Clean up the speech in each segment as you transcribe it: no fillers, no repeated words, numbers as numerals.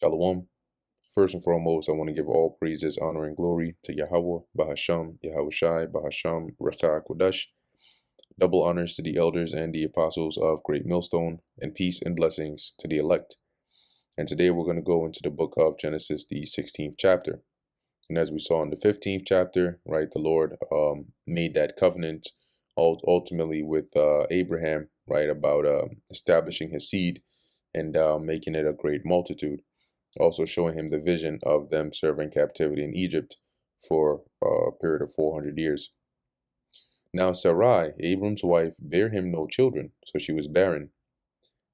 Shalom. First and foremost, I want to give all praises, honor, and glory to Yahweh, Bahasham, Yahushai, Bahasham, Raka Kodesh. Double honors to the elders and the apostles of Great Millstone, and peace and blessings to the elect. And today we're going to go into the book of Genesis, the 16th chapter. And as we saw in the 15th chapter, right, the Lord made that covenant ultimately with Abraham, right, about establishing his seed and making it a great multitude. Also showing him the vision of them serving captivity in Egypt for a period of 400 years. Now Sarai, Abram's wife, bare him no children, so she was barren.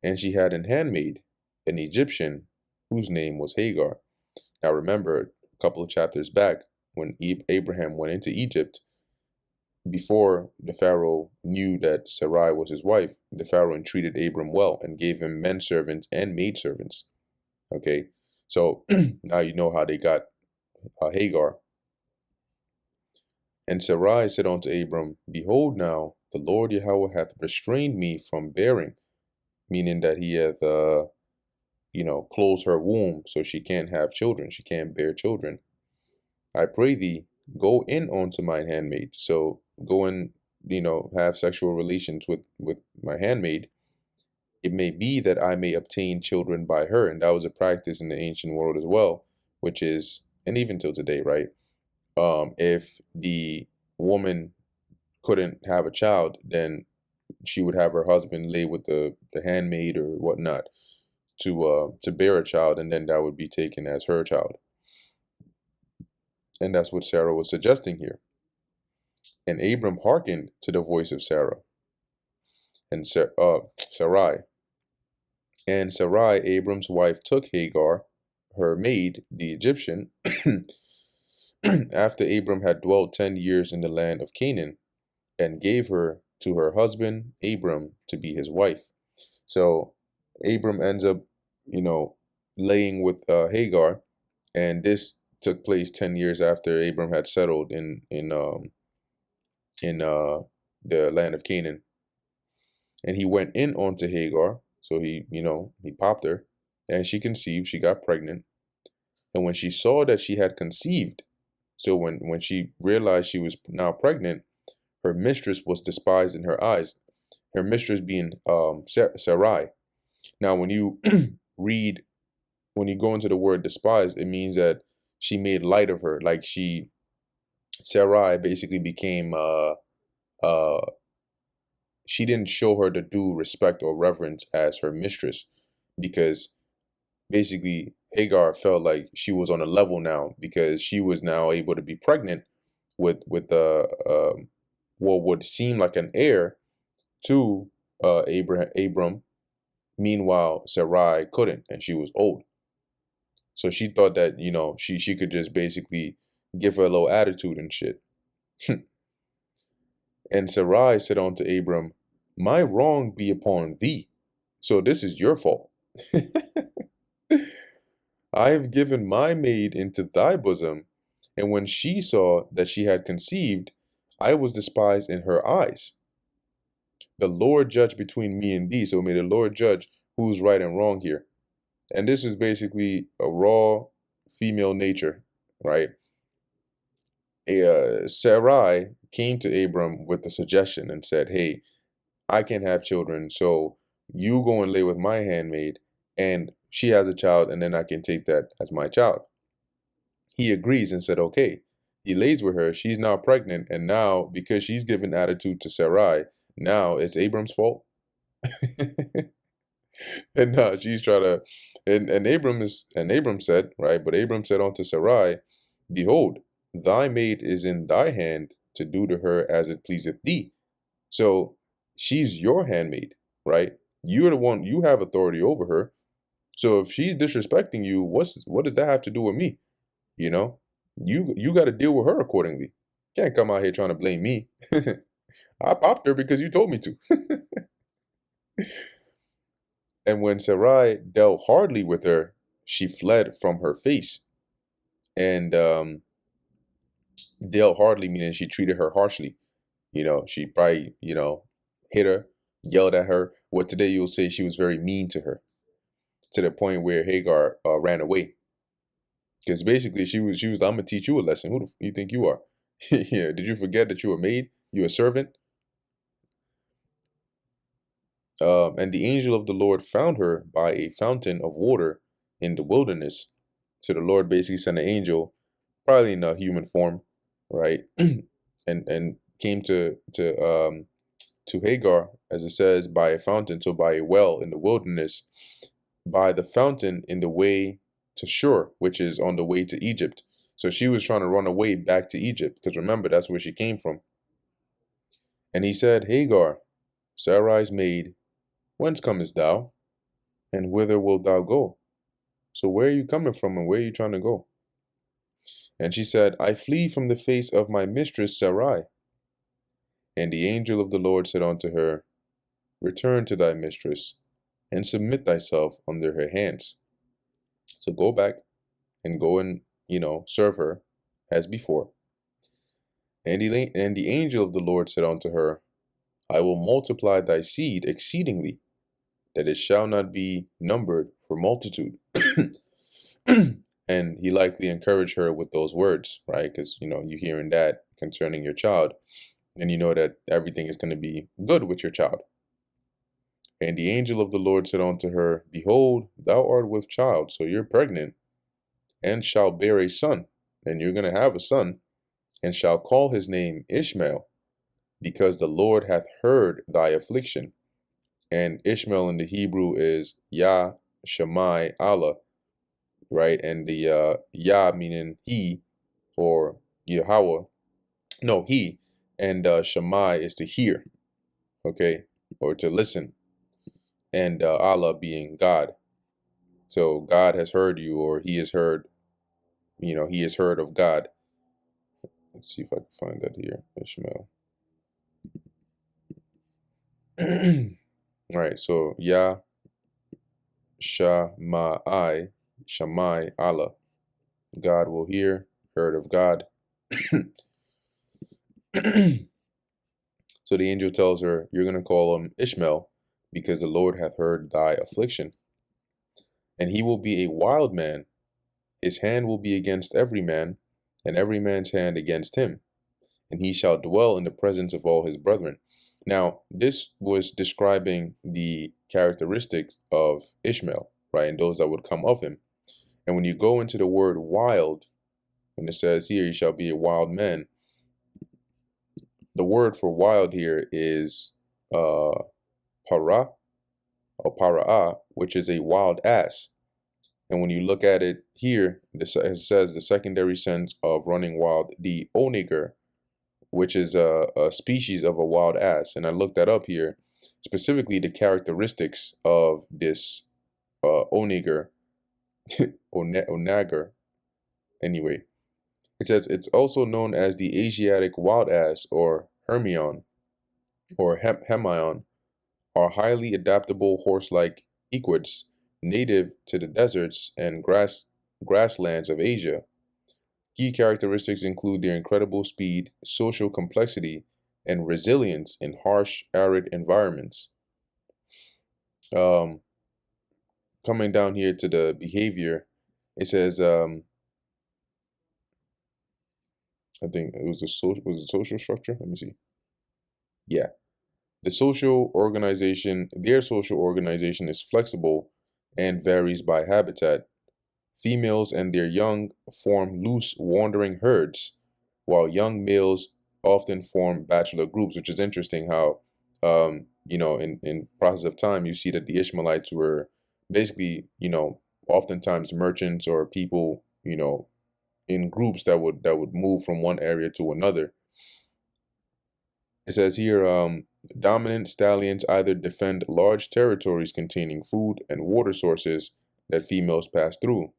And she had an handmaid, an Egyptian, whose name was Hagar. Now remember, a couple of chapters back, when Abraham went into Egypt, before the Pharaoh knew that Sarai was his wife, the Pharaoh entreated Abram well and gave him men servants and maid servants. Okay, so now you know how they got Hagar. And Sarai said unto Abram, Behold now, the Lord Yahweh hath restrained me from bearing, meaning that he hath, closed her womb so she can't have children. She can't bear children. I pray thee, go in unto mine handmaid. So go and, have sexual relations with my handmaid. It may be that I may obtain children by her. And that was a practice in the ancient world as well, which is, and even till today, right? If the woman couldn't have a child, then she would have her husband lay with the handmaid or whatnot to bear a child, and then that would be taken as her child. And that's what Sarah was suggesting here. And Abram hearkened to the voice of Sarah and Sarai. And Sarai, Abram's wife, took Hagar, her maid, the Egyptian, after Abram had dwelt 10 years in the land of Canaan, and gave her to her husband Abram to be his wife. So Abram ends up, laying with Hagar, and this took place 10 years after Abram had settled in the land of Canaan. And he went in onto Hagar, so he popped her, and she conceived. She got pregnant, and when she saw that she had conceived, so when she realized she was now pregnant, her mistress was despised in her eyes. Her mistress being Sarai. Now, when you when you go into the word despised, it means that she made light of her. Like Sarai basically became she didn't show her the due respect or reverence as her mistress, because basically Hagar felt like she was on a level now because she was now able to be pregnant with what would seem like an heir to Abram. Meanwhile, Sarai couldn't, and she was old. So she thought that, she could just basically give her a little attitude and shit. And Sarai said unto Abram, My wrong be upon thee. So this is your fault. I have given my maid into thy bosom, and when she saw that she had conceived, I was despised in her eyes. The Lord judge between me and thee. So may the Lord judge who's right and wrong here. And this is basically a raw female nature, right? Sarai came to Abram with a suggestion and said, Hey, I can't have children, so you go and lay with my handmaid, and she has a child, and then I can take that as my child. He agrees and said, okay. He lays with her. She's now pregnant, and now, because she's given attitude to Sarai, now it's Abram's fault. And now she's trying to, and Abram said, right? But Abram said unto Sarai, Behold, thy maid is in thy hand to do to her as it pleaseth thee. So she's your handmaid, right? You're the one, you have authority over her. So if she's disrespecting you, what does that have to do with me? You got to deal with her accordingly. Can't come out here trying to blame me. I popped her because you told me to. And when Sarai dealt hardly with her, she fled from her face. And dealt hardly meaning she treated her harshly. She probably, hit her, yelled at her. What today you'll say she was very mean to her. to the point where Hagar ran away. Because basically she was I'm gonna teach you a lesson. Who you think you are? Yeah, did you forget that you were made? You a servant? And the angel of the Lord found her by a fountain of water in the wilderness. So the Lord basically sent an angel, probably in a human form, right? and came to Hagar, as it says, by a fountain, so by a well in the wilderness, by the fountain in the way to Shur, which is on the way to Egypt. So she was trying to run away back to Egypt, because remember, that's where she came from. And he said, Hagar, Sarai's maid, whence comest thou, and whither wilt thou go? So where are you coming from, and where are you trying to go? And she said, I flee from the face of my mistress Sarai. And the angel of the Lord said unto her, Return to thy mistress, and submit thyself under her hands. So go back and go and, serve her as before. And the angel of the Lord said unto her, I will multiply thy seed exceedingly, that it shall not be numbered for multitude. And he likely encouraged her with those words, right? Because, you're hearing that concerning your child, and you know that everything is going to be good with your child. And the angel of the Lord said unto her, Behold, thou art with child, so you're pregnant, and shall bear a son, and you're going to have a son, and shall call his name Ishmael, because the Lord hath heard thy affliction. And Ishmael in the Hebrew is Yah Shammai Allah, right? And the Yah meaning he, or Yahweh, no, he, and Shammai is to hear, okay, or to listen, and Allah being God. So God has heard you, or he has heard, he has heard of God. Let's see if I can find that here, Ishmael. All right, so Yah Shammai Allah. God will hear, heard of God. So the angel tells her, You're going to call him Ishmael, because the Lord hath heard thy affliction. And he will be a wild man. His hand will be against every man, and every man's hand against him. And he shall dwell in the presence of all his brethren. Now, this was describing the characteristics of Ishmael, right? And those that would come of him. And when you go into the word wild, when it says here, he shall be a wild man, the word for wild here is para, or para'ah, which is a wild ass. And when you look at it here, it says the secondary sense of running wild, the onager, which is a species of a wild ass. And I looked that up here, specifically the characteristics of this onager, onager. Anyway, it says it's also known as the Asiatic wild ass, or Hermion, or Hemion, are highly adaptable horse-like equids native to the deserts and grasslands of Asia. Key characteristics include their incredible speed, social complexity, and resilience in harsh, arid environments. Coming down here to the behavior, it says, I think it was social structure. Let me see. Yeah. Their social organization is flexible and varies by habitat. Females and their young form loose wandering herds, while young males often form bachelor groups, which is interesting how, in process of time, you see that the Ishmaelites were basically, oftentimes merchants or people, in groups that would move from one area to another. It says here, dominant stallions either defend large territories containing food and water sources that females pass through,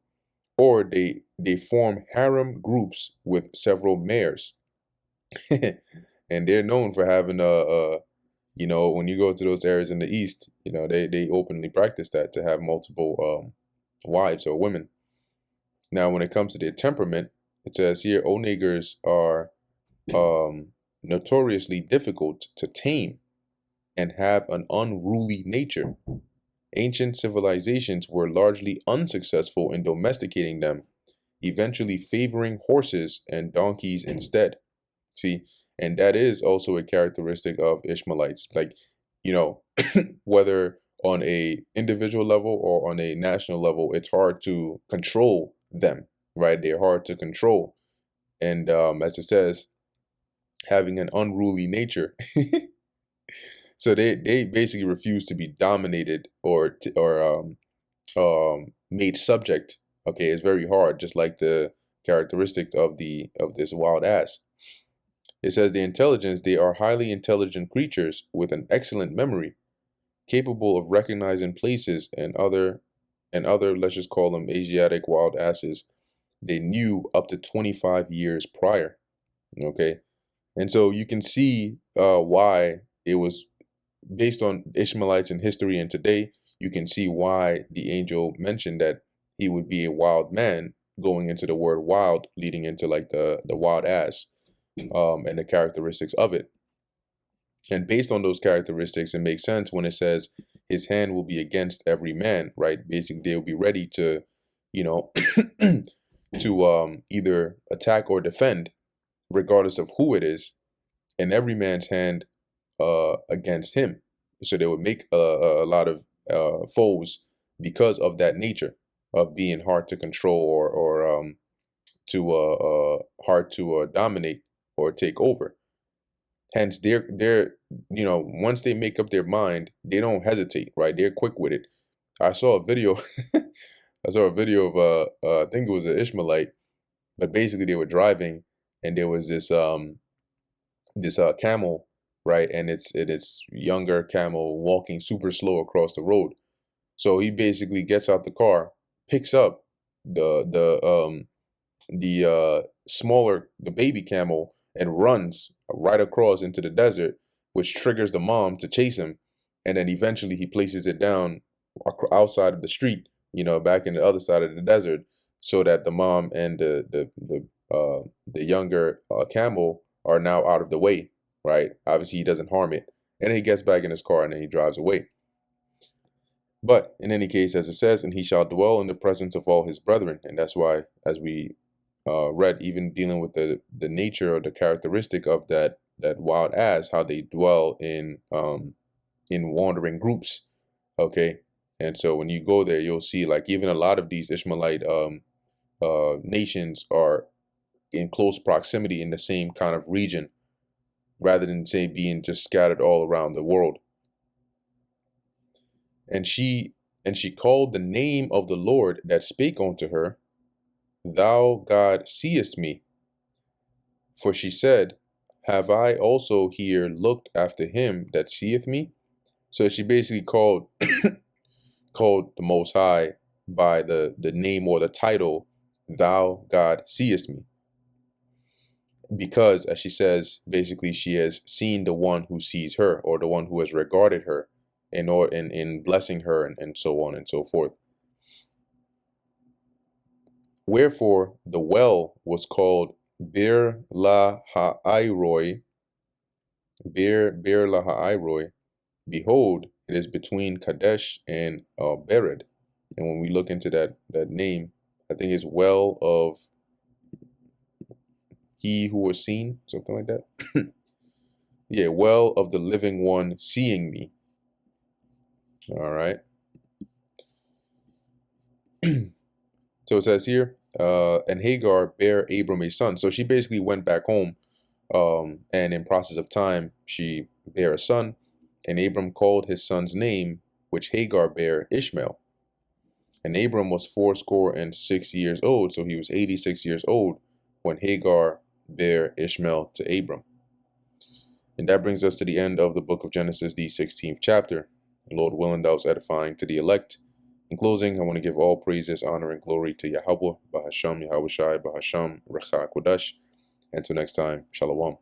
or they form harem groups with several mares. And they're known for having when you go to those areas in the east, they openly practice that, to have multiple wives or women. Now, when it comes to their temperament, it says here, onagers are notoriously difficult to tame and have an unruly nature. Ancient civilizations were largely unsuccessful in domesticating them, eventually favoring horses and donkeys instead. See, and that is also a characteristic of Ishmaelites. Like, you know, whether on a individual level or on a national level, it's hard to control them, right? They're hard to control. And as it says, having an unruly nature. So they basically refuse to be dominated or made subject. Okay, it's very hard, just like the characteristics of this wild ass. It says the intelligence, they are highly intelligent creatures with an excellent memory, capable of recognizing places and other, let's just call them Asiatic wild asses, they knew up to 25 years prior. Okay. And so you can see why it was based on Ishmaelites in history and today. You can see why the angel mentioned that he would be a wild man, going into the word wild, leading into like the wild ass, and the characteristics of it. And based on those characteristics, it makes sense when it says his hand will be against every man, right? Basically, they will be ready to, you know, to either attack or defend, regardless of who it is, and every man's hand against him. So they would make a lot of foes because of that nature of being hard to control or to hard to dominate or take over. Hence, they're once they make up their mind, they don't hesitate, right? They're quick with it. I saw a video. I saw a video of I think it was an Ishmaelite, but basically they were driving, and there was this camel, right? And it's younger camel walking super slow across the road. So he basically gets out the car, picks up the baby camel, and runs right across into the desert, which triggers the mom to chase him. And then eventually he places it down outside of the street, back in the other side of the desert, so that the mom and the younger camel are now out of the way, right? Obviously he doesn't harm it. And then he gets back in his car and then he drives away. But in any case, as it says, and he shall dwell in the presence of all his brethren. And that's why, as we read, even dealing with the nature or the characteristic of that wild ass, how they dwell in wandering groups. Okay. And so when you go there, you'll see like even a lot of these Ishmaelite nations are in close proximity in the same kind of region, rather than say being just scattered all around the world. And she called the name of the Lord that spake unto her, Thou God seest me. For she said, Have I also here looked after him that seeth me? So she basically called called the Most High by the name or the title, Thou God seest me. Because, as she says, basically she has seen the one who sees her, or the one who has regarded her in blessing her, and so on and so forth. Wherefore the well was called Bir Lahai-roi. Bir Lahai-roi. Behold, it is between Kadesh and Bered. And when we look into that name, I think it's well of he who was seen, something like that. Yeah, well of the living one seeing me. All right. So it says here, and Hagar bare Abram a son. So she basically went back home, and in process of time, she bare a son, and Abram called his son's name, which Hagar bare, Ishmael. And Abram was 86 years old, so he was 86 years old when Hagar bare Ishmael to Abram. And that brings us to the end of the book of Genesis, the 16th chapter. Lord willing, that was edifying to the elect. In closing, I want to give all praises, honor, and glory to Yahweh, Bahasham, Yahweh Shai, Bahasham, Recha Kodash. Until next time, Shalom.